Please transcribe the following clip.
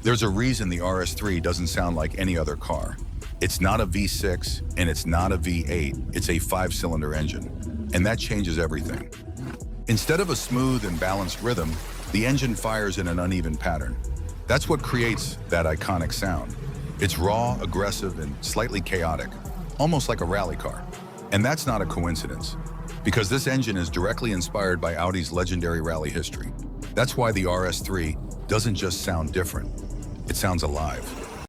There's a reason the RS3 doesn't sound like any other car. It's not a V6 and it's not a V8, it's a 5-cylinder engine. And that changes everything. Instead of a smooth and balanced rhythm, the engine fires in an uneven pattern. That's what creates that iconic sound. It's raw, aggressive, and slightly chaotic, almost like a rally car. And that's not a coincidence, because this engine is directly inspired by Audi's legendary rally history. That's why the RS3 doesn't just sound different, it sounds alive.